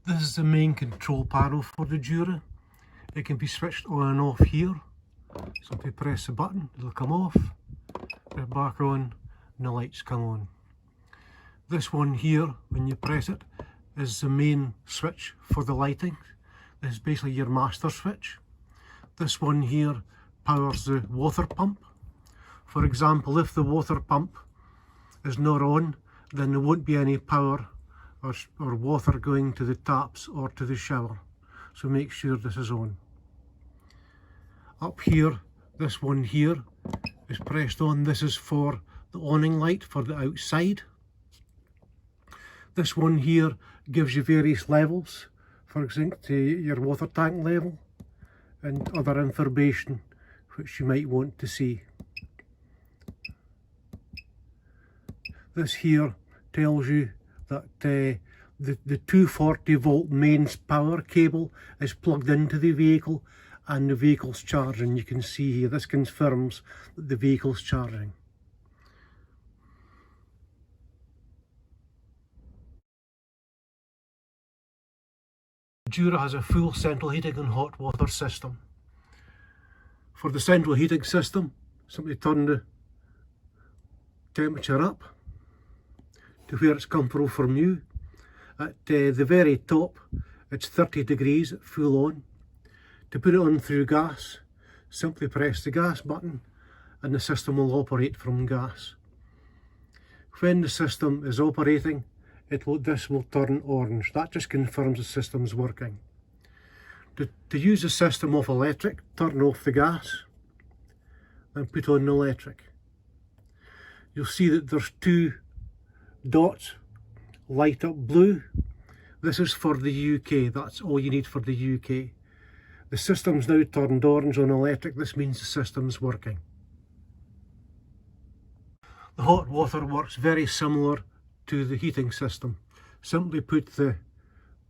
This is the main control panel for the Jura. It can be switched on and off here. Simply press the button, it'll come off, put it back on, and the lights come on. This one here, when you press it, is the main switch for the lighting. This is basically your master switch. This one here powers the water pump. For example, if the water pump is not on, then there won't be any power or water going to the taps or to the shower. So make sure this is on. Up here, this one here is pressed on. This is for the awning light for the outside. This one here gives you various levels, for example, to your water tank level and other information which you might want to see. This here tells you that the 240 volt mains power cable is plugged into the vehicle and the vehicle's charging. You can see here, this confirms that the vehicle's charging. Jura has a full central heating and hot water system. For the central heating system, simply turn the temperature up to where it's comfortable from you. At the very top, it's 30 degrees at full on. To put it on through gas, simply press the gas button and the system will operate from gas. When the system is operating, this will turn orange. That just confirms the system's working. To use the system off electric, turn off the gas and put on the electric. You'll see that there's two dots light up blue. This is for the UK, that's all you need for the UK. The system's now turned orange on electric. This means the system's working. The hot water works very similar to the heating system. Simply put the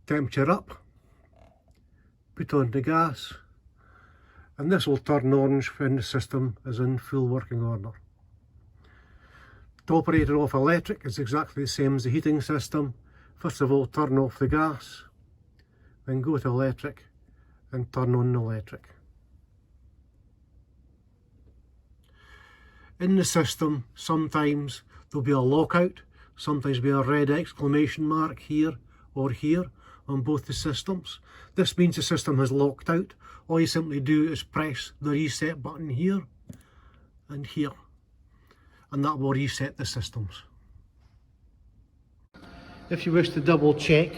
temperature up, put on the gas, and this will turn orange when the system is in full working order. To operate it off electric is exactly the same as the heating system. First of all, turn off the gas, then go to electric and turn on the electric. In the system, sometimes there'll be a lockout, sometimes there'll be a red exclamation mark here or here on both the systems. This means the system has locked out. All you simply do is press the reset button here and here, and that will reset the systems. If you wish to double check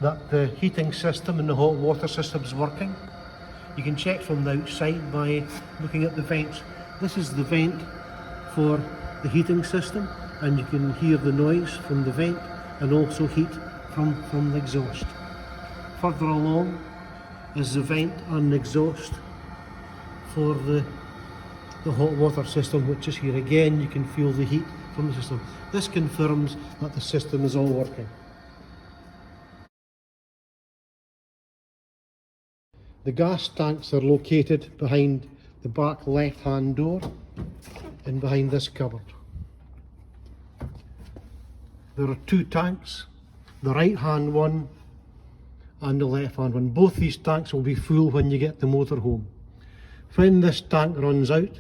that the heating system and the hot water system is working, you can check from the outside by looking at the vents. This is the vent for the heating system, and you can hear the noise from the vent and also heat from the exhaust. Further along is the vent and the exhaust for the hot water system, which is here. Again, you can feel the heat from the system. This confirms that the system is all working. The gas tanks are located behind the back left-hand door and behind this cupboard. There are two tanks, the right-hand one and the left-hand one. Both these tanks will be full when you get the motorhome. When this tank runs out,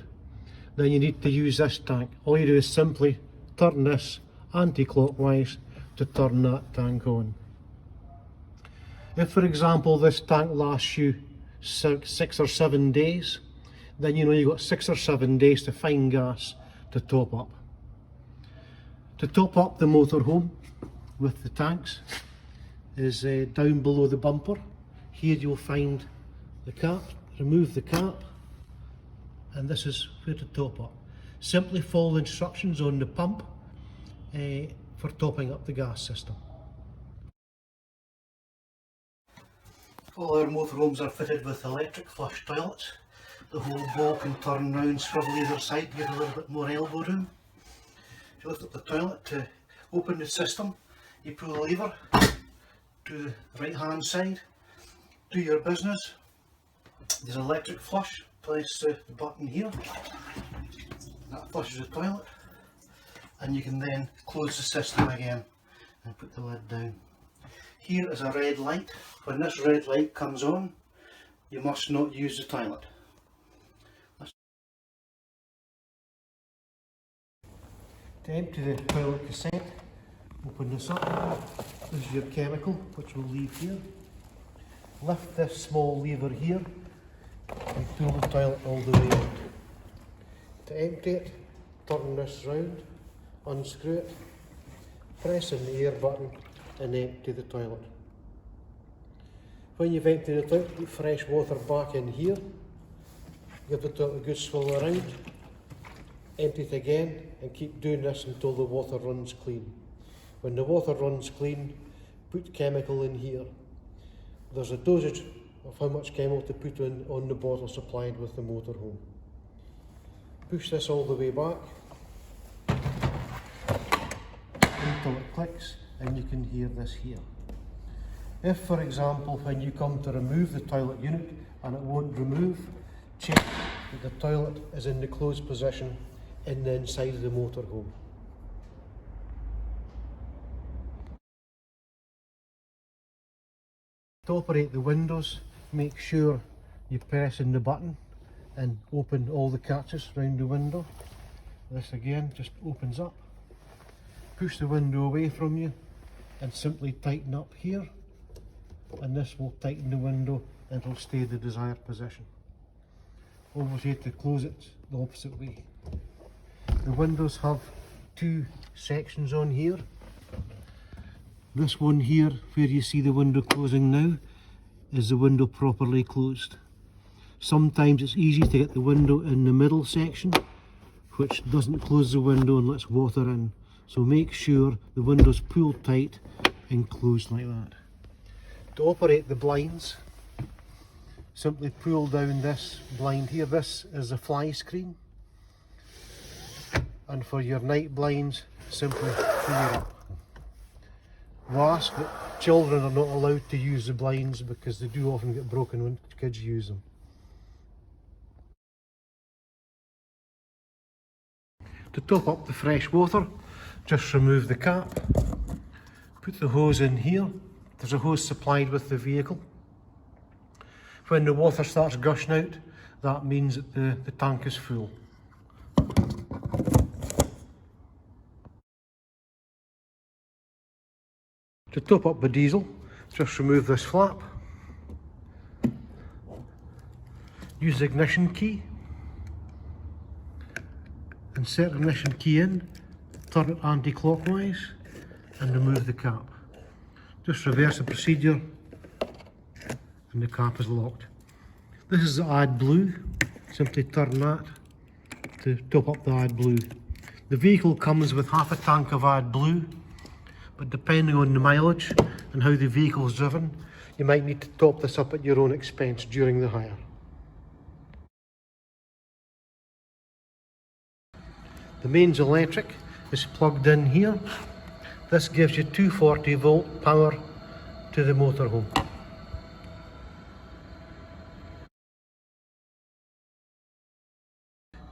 then you need to use this tank. All you do is simply turn this anti-clockwise to turn that tank on. If, for example, this tank lasts you 6 or 7 days, then you know you've got 6 or 7 days to find gas to top up. To top up the motorhome with the tanks is down below the bumper. Here you'll find the cap. Remove the cap, and this is where to top up. Simply follow the instructions on the pump for topping up the gas system. All our motorhomes are fitted with electric flush toilets. The whole bowl can turn round, swivel either side to get a little bit more elbow room. If you lift up the toilet to open the system, you pull the lever to the right hand side, do your business. There's an electric flush, press the button here, that flushes the toilet, and you can then close the system again and put the lid down. Here is a red light. When this red light comes on, you must not use the toilet. To empty the toilet cassette, open this up. This is your chemical, which we'll leave here. Lift this small lever here and pull the toilet all the way out. To empty it, turn this round, unscrew it, press in the air button and empty the toilet. When you've emptied the toilet, put fresh water back in here, give the toilet a good swirl around, empty it again and keep doing this until the water runs clean. When the water runs clean, put chemical in here. There's a dosage of how much chemical to put in on the bottle supplied with the motorhome. Push this all the way back until it clicks and you can hear this here. If, for example, when you come to remove the toilet unit and it won't remove, check that the toilet is in the closed position in the inside of the motorhome. To operate the windows, make sure you press in the button and open all the catches around the window. This again just opens up. Push the window away from you and simply tighten up here, and this will tighten the window and it will stay in the desired position. Always have to close it the opposite way. The windows have two sections on here. This one here, where you see the window closing now, is the window properly closed. Sometimes it's easy to get the window in the middle section, which doesn't close the window and lets water in. So make sure the window's pulled tight and closed like that. To operate the blinds, simply pull down this blind here. This is a fly screen. And for your night blinds, simply pull it up. We ask that children are not allowed to use the blinds because they do often get broken when kids use them. To top up the fresh water, just remove the cap, put the hose in here. There's a hose supplied with the vehicle. When the water starts gushing out, that means that the tank is full. To top up the diesel, just remove this flap, use the ignition key, insert the ignition key in, turn it anti-clockwise and remove the cap. Just reverse the procedure and the cap is locked. This is the AdBlue, simply turn that to top up the AdBlue. The vehicle comes with half a tank of AdBlue, but depending on the mileage and how the vehicle is driven, you might need to top this up at your own expense during the hire. The mains electric is plugged in here. This gives you 240 volt power to the motorhome.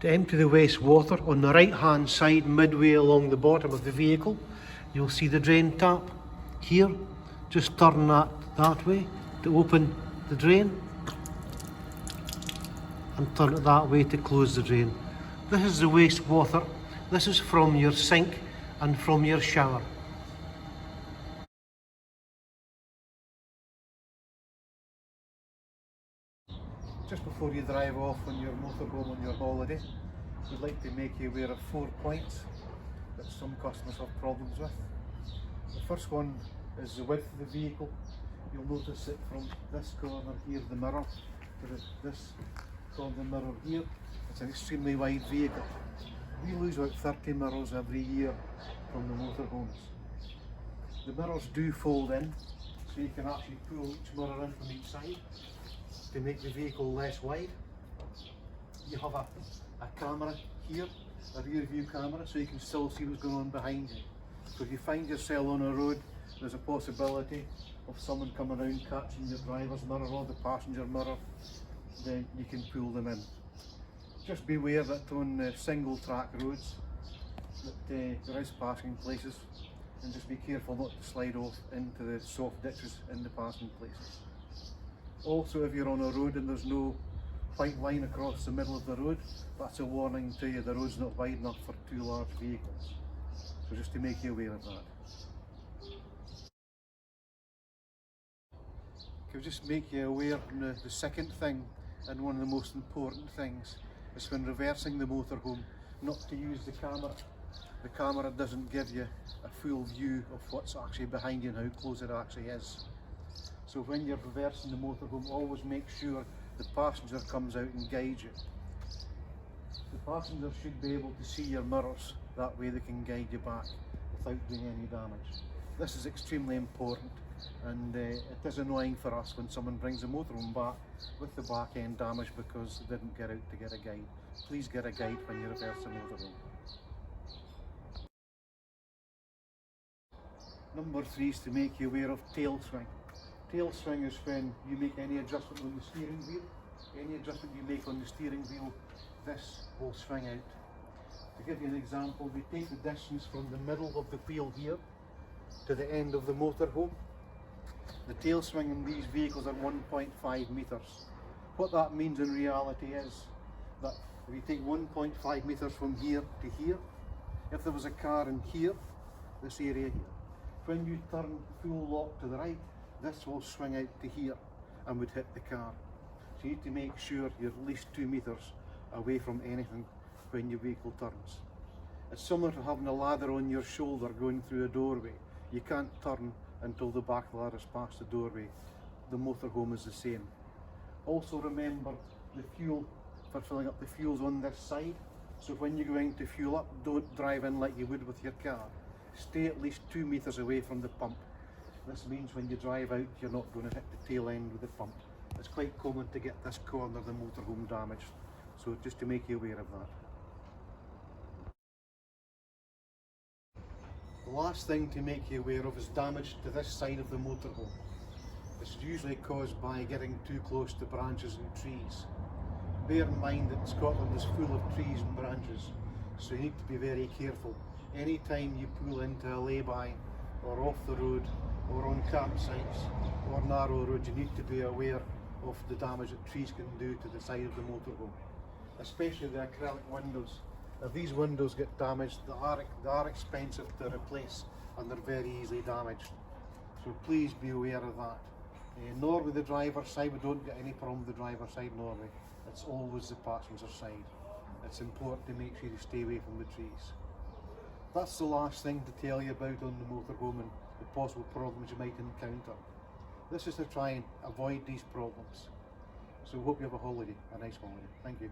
To empty the wastewater, on the right hand side midway along the bottom of the vehicle, you'll see the drain tap here. Just turn that way to open the drain and turn it that way to close the drain. This is the wastewater. This is from your sink and from your shower. Just before you drive off on your motorhome on your holiday, we'd like to make you aware of 4 points that some customers have problems with. The first one is the width of the vehicle. You'll notice that from this corner here, the mirror, to this corner mirror here, it's an extremely wide vehicle. We lose about 30 mirrors every year from the motorhomes. The mirrors do fold in, so you can actually pull each mirror in from each side to make the vehicle less wide. You have a camera here, a rear view camera, so you can still see what's going on behind you. So if you find yourself on a road, there's a possibility of someone coming around catching your driver's mirror or the passenger mirror, then you can pull them in. Just beware that on single track roads that there is parking places, and just be careful not to slide off into the soft ditches in the passing places. Also, if you're on a road and there's no white line across the middle of the road, that's a warning to you, the road's not wide enough for two large vehicles. So just to make you aware of that. Can just make you aware, the second thing, and one of the most important things, is when reversing the motorhome, not to use the camera. The camera doesn't give you a full view of what's actually behind you and how close it actually is. So when you're reversing the motorhome, always make sure the passenger comes out and guides you. The passenger should be able to see your mirrors, that way they can guide you back without doing any damage. This is extremely important, and it is annoying for us when someone brings a motorhome back with the back end damaged because they didn't get out to get a guide. Please get a guide when you reverse a motorhome. Number 3 is to make you aware of tail swing. Tail swing is when you make any adjustment on the steering wheel. Any adjustment you make on the steering wheel, this will swing out. To give you an example, we take the distance from the middle of the wheel here to the end of the motorhome. The tail swing in these vehicles are 1.5 metres. What that means in reality is that if you take 1.5 metres from here to here, if there was a car in here, this area here, when you turn full lock to the right, this will swing out to here and would hit the car. So you need to make sure you're at least 2 metres away from anything when your vehicle turns. It's similar to having a ladder on your shoulder going through a doorway. You can't turn until the back ladder is past the doorway. The motorhome is the same. Also remember, the fuel, for filling up the fuel's on this side. So when you're going to fuel up, don't drive in like you would with your car. Stay at least 2 metres away from the pump. This means when you drive out, you're not going to hit the tail end with the pump. It's quite common to get this corner of the motorhome damaged, so just to make you aware of that. The last thing to make you aware of is damage to this side of the motorhome. It's usually caused by getting too close to branches and trees. Bear in mind that Scotland is full of trees and branches, so you need to be very careful. Anytime you pull into a lay-by or off the road or on campsites or narrow roads, you need to be aware of the damage that trees can do to the side of the motorhome, especially the acrylic windows. If these windows get damaged, they are expensive to replace and they're very easily damaged. So please be aware of that. Nor with the driver's side, we don't get any problem with the driver's side normally. It's always the passenger side. It's important to make sure you stay away from the trees. That's the last thing to tell you about on the motorhome and the possible problems you might encounter. This is to try and avoid these problems. So hope you have a nice holiday. Thank you.